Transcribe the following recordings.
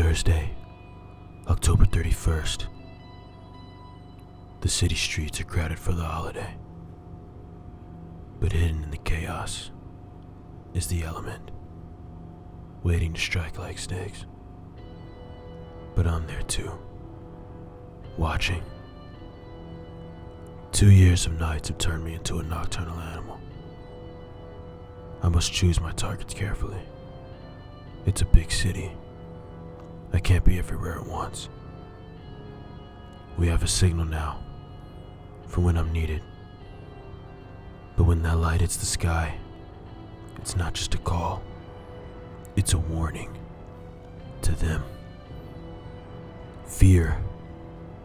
Thursday, October 31st. The city streets are crowded for the holiday. But hidden in the chaos is the element, waiting to strike like snakes. But I'm there too, watching. 2 years of nights have turned me into a nocturnal animal. I must choose my targets carefully. It's a big city. I can't be everywhere at once. We have a signal now for when I'm needed. But when that light hits the sky, it's not just a call. It's a warning to them. Fear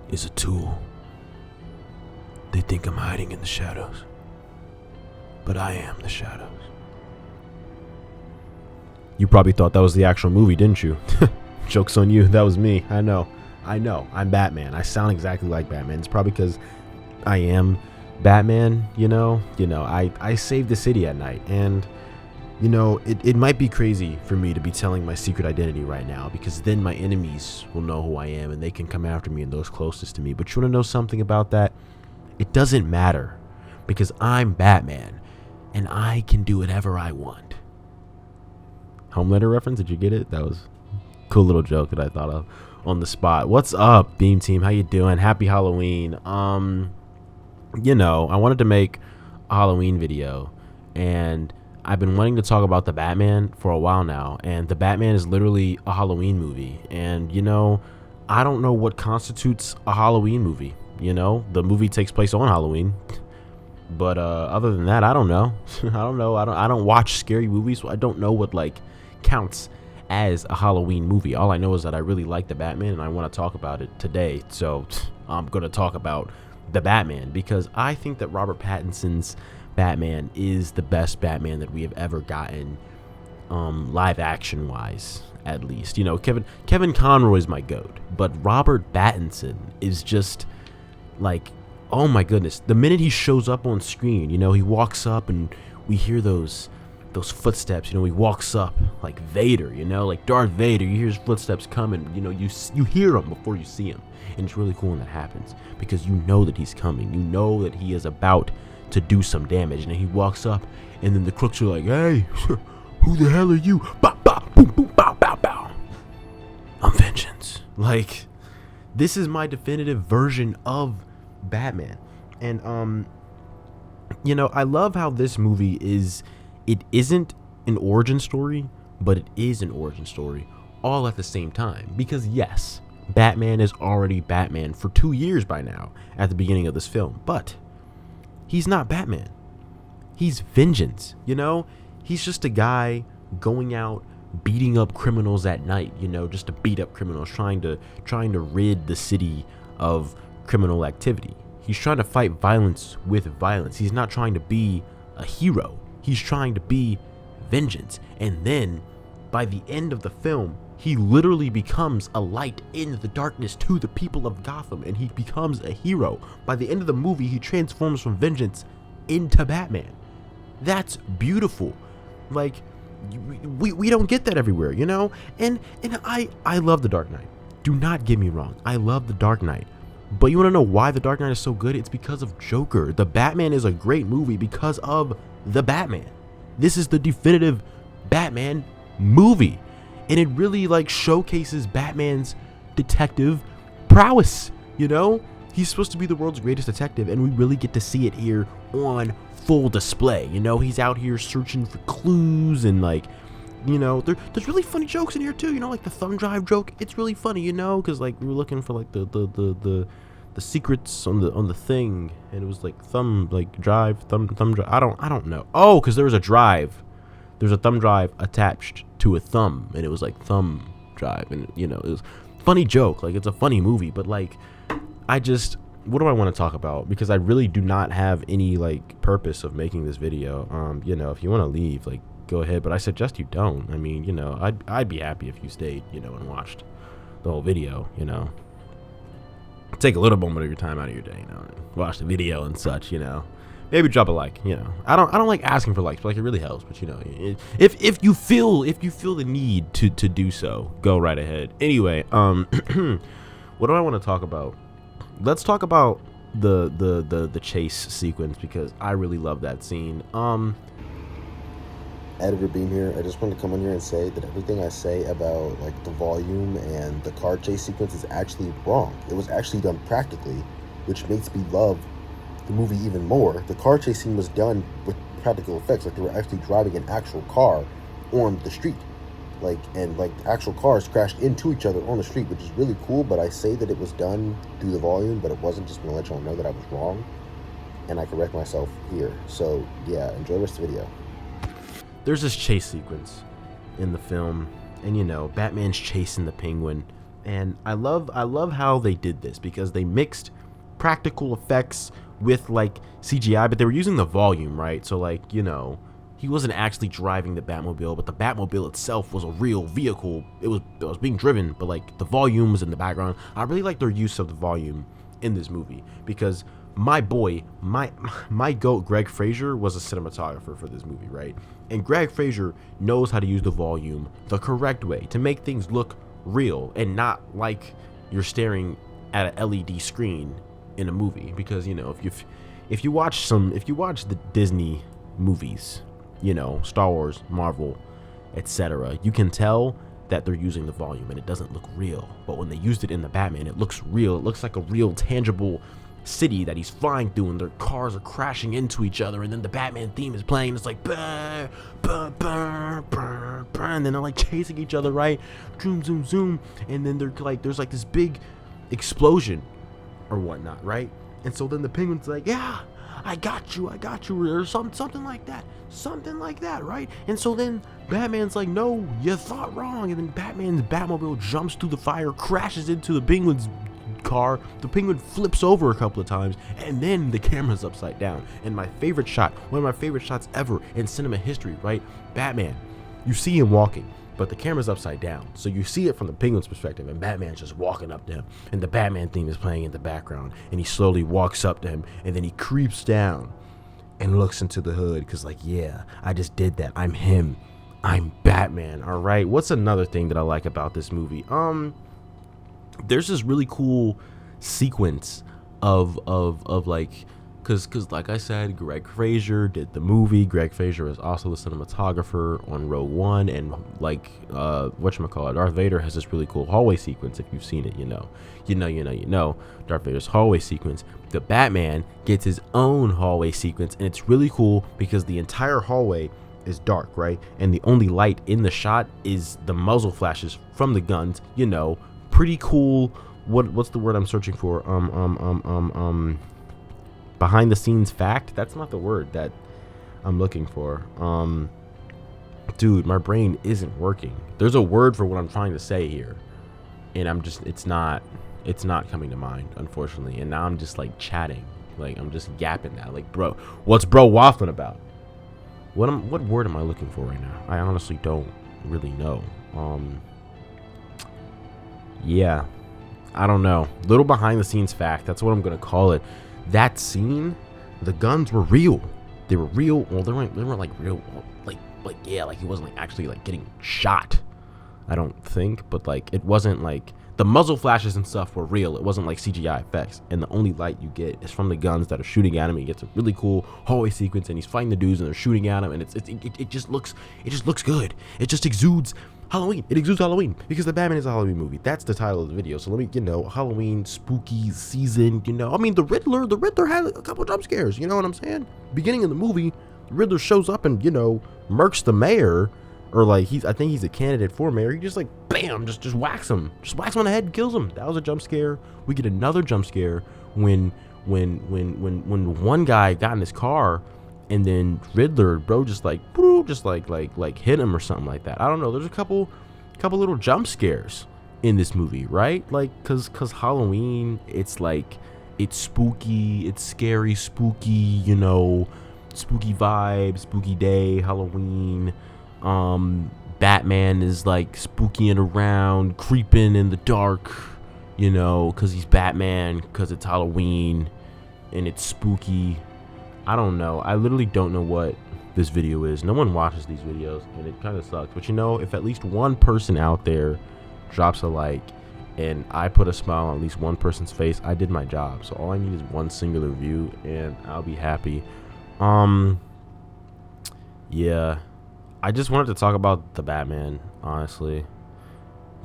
is a tool. They think I'm hiding in the shadows, but I am the shadows. You probably thought that was the actual movie, didn't you? Joke's on you, that was me. I know, I'm Batman. I sound exactly like Batman. It's probably because I am Batman, I save the city at night, and it might be crazy for me to be telling my secret identity right now, because then my enemies will know who I am and they can come after me and those closest to me. But you want to know something about that? It doesn't matter, because I'm Batman and I can do whatever I want. Homelander reference? Did you get it? That was a cool little joke that I thought of on the spot. What's up, Beam Team? How you doing? Happy Halloween. I wanted to make a Halloween video, and I've been wanting to talk about the Batman for a while now, and the Batman is literally a Halloween movie. And I don't know what constitutes a Halloween movie. The movie takes place on Halloween, but other than that, I don't know. I don't watch scary movies, so I don't know what counts as a Halloween movie. All I know is that I really like the Batman and I want to talk about it today. So I'm going to talk about the Batman because I think that Robert Pattinson's Batman is the best Batman that we have ever gotten, live action wise, at least. Kevin Conroy is my goat, but Robert Pattinson is just oh my goodness. The minute he shows up on screen, he walks up and we hear those footsteps. He walks up like Vader, like Darth Vader. You hear his footsteps coming. You hear him before you see him, and it's really cool when that happens because you know that he's coming. You know that he is about to do some damage, and then he walks up, and then the crooks are like, "Hey, who the hell are you?" Bow, bow, boom, boom, bow, bow, bow. I'm vengeance. This is my definitive version of Batman, and I love how this movie isn't an origin story, but it is an origin story all at the same time. Because yes, Batman is already Batman for 2 years by now at the beginning of this film, but he's not Batman. He's vengeance. He's just a guy going out beating up criminals at night, just to beat up criminals, trying to rid the city of criminal activity. He's trying to fight violence with violence. He's not trying to be a hero. He's trying to be vengeance. And then by the end of the film, he literally becomes a light in the darkness to the people of Gotham, and he becomes a hero. By the end of the movie, he transforms from vengeance into Batman. That's beautiful. We don't get that everywhere, and I love The Dark Knight. Do not get me wrong. I love The Dark Knight. But you want to know why The Dark Knight is so good? It's because of Joker. The Batman is a great movie because of the Batman. This is the definitive Batman movie. And it really showcases Batman's detective prowess. He's supposed to be the world's greatest detective, and we really get to see it here on full display. He's out here searching for clues, and there's really funny jokes in here too. Like the thumb drive joke. It's really funny, because we were looking for the secrets on the thing, and it was thumb drive. I don't know. Oh, because there was a drive. There's a thumb drive attached to a thumb, and it was thumb drive, and it was funny joke. It's a funny movie, but what do I want to talk about? Because I really do not have any purpose of making this video. If you want to leave, go ahead, but I suggest you don't. I mean, I'd be happy if you stayed, and watched the whole video. Take a little moment of your time out of your day, and watch the video and such, maybe drop a like. You know, I don't like asking for likes, but like it really helps. But you know, if you feel the need to do so, go right ahead. Anyway, what do I want to talk about? Let's talk about the chase sequence, because I really love that scene. Editor Beam here. I just wanted to come in here and say that everything I say about like the volume and the car chase sequence is actually wrong. It was actually done practically, which makes me love the movie even more. The car chase scene was done with practical effects, like they were actually driving an actual car on the street, and actual cars crashed into each other on the street, which is really cool. But I say that it was done through the volume, but it wasn't. Just to let y'all know that I was wrong, and I correct myself here. So yeah, enjoy the rest of the video. There's this chase sequence in the film, and you know, Batman's chasing the Penguin, and I love how they did this, because they mixed practical effects with like CGI, but they were using the volume, right? So like, you know, he wasn't actually driving the Batmobile, but the Batmobile itself was a real vehicle. It was being driven, but like the volume was in the background. I really like their use of the volume in this movie, because my boy, my goat, Greg Fraser, was a cinematographer for this movie, right? And Greg Fraser knows how to use the volume the correct way to make things look real and not like you're staring at an LED screen in a movie. Because you know, if you watch the Disney movies, you know, Star Wars, Marvel, etc., you can tell that they're using the volume and it doesn't look real. But when they used it in the Batman, it looks real. It looks like a real tangible city that he's flying through, and their cars are crashing into each other, and then the Batman theme is playing. It's like bah, bah, bah, bah, bah, and then they're like chasing each other, right? Zoom, zoom, zoom, and then there's like this big explosion or whatnot, right? And so then the Penguin's like, yeah, I got you, or something like that, right? And so then Batman's like, no, you thought wrong. And then Batman's Batmobile jumps through the fire, crashes into the Penguin's car. The Penguin flips over a couple of times, and then the camera's upside down. And my favorite shot, one of my favorite shots ever in cinema history, right? Batman, you see him walking, but the camera's upside down, so you see it from the Penguin's perspective, and Batman's just walking up to him, and the Batman theme is playing in the background, and he slowly walks up to him, and then he creeps down and looks into the hood, because like, yeah, I just did that. I'm him. I'm Batman. All right. What's another thing that I like about this movie? There's this really cool sequence of like, cause like I said, Greg Fraser did the movie. Greg Fraser is also the cinematographer on Rogue One, and like whatchamacallit, Darth Vader has this really cool hallway sequence. If you've seen it, you know Darth Vader's hallway sequence. The Batman gets his own hallway sequence, and it's really cool because the entire hallway is dark, right? And the only light in the shot is the muzzle flashes from the guns, you know. Pretty cool. What's the word I'm searching for? Behind the scenes fact. That's not the word that I'm looking for. Dude, my brain isn't working. There's a word for what I'm trying to say here, and it's not coming to mind, unfortunately. And now I'm just like chatting, like I'm just yapping now. Like, bro, what's bro waffling about? What word am I looking for right now? I honestly don't really know. Yeah, I don't know. Little behind the scenes fact. That's what I'm gonna call it. That scene, the guns were real. They were real. Well, they weren't like real. Like yeah, like he wasn't like actually like getting shot. I don't think, but like it wasn't like the muzzle flashes and stuff were real. It wasn't like CGI effects. And the only light you get is from the guns that are shooting at him. He gets a really cool hallway sequence, and he's fighting the dudes, and they're shooting at him, and it just looks good. It just exudes Halloween. It exudes Halloween because the Batman is a Halloween movie. That's the title of the video. So let me, Halloween, spooky season, I mean, the Riddler had a couple jump scares, you know what I'm saying? Beginning of the movie, the Riddler shows up and, murks the mayor, or like I think he's a candidate for mayor. He just like, bam, just whacks him. Just whacks him on the head and kills him. That was a jump scare. We get another jump scare when one guy got in his car, and then Riddler, bro, just hit him or something like that. I don't know. There's a couple little jump scares in this movie, right? Like, cause Halloween, it's like, it's spooky, it's scary, spooky, spooky vibe, spooky day, Halloween. Batman is like spookying around, creeping in the dark, cause he's Batman, cause it's Halloween and it's spooky. I don't know. I literally don't know what this video is. No one watches these videos, and it kind of sucks. But you know, if at least one person out there drops a like and I put a smile on at least one person's face, I did my job. So all I need is one singular view and I'll be happy. Yeah, I just wanted to talk about the Batman, honestly.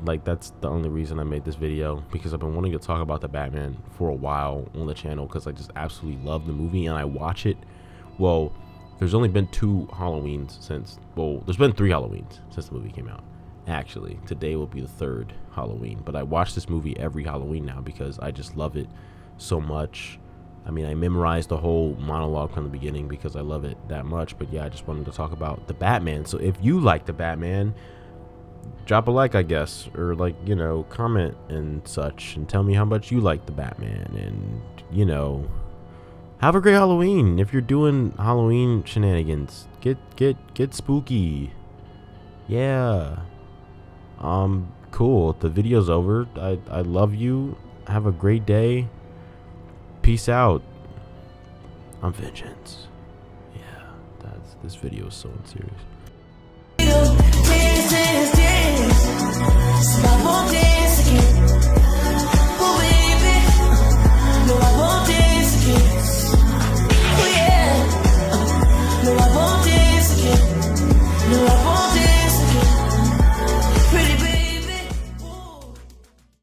Like, that's the only reason I made this video, because I've been wanting to talk about the Batman for a while on the channel, because I just absolutely love the movie and I watch it. Well, there's only been 2 Halloweens since, well, there's been 3 Halloweens since the movie came out. Actually, today will be the 3rd Halloween, but I watch this movie every Halloween now because I just love it so much. I mean, I memorized the whole monologue from the beginning because I love it that much. But yeah, I just wanted to talk about the Batman. So if you like the Batman, drop a like, I guess, or like, you know, comment and such, and tell me how much you like the Batman. And, you know, have a great Halloween. If you're doing Halloween shenanigans, get spooky. Yeah. Cool. The video's over. I love you. Have a great day. Peace out. I'm vengeance. Yeah, this video is so unserious.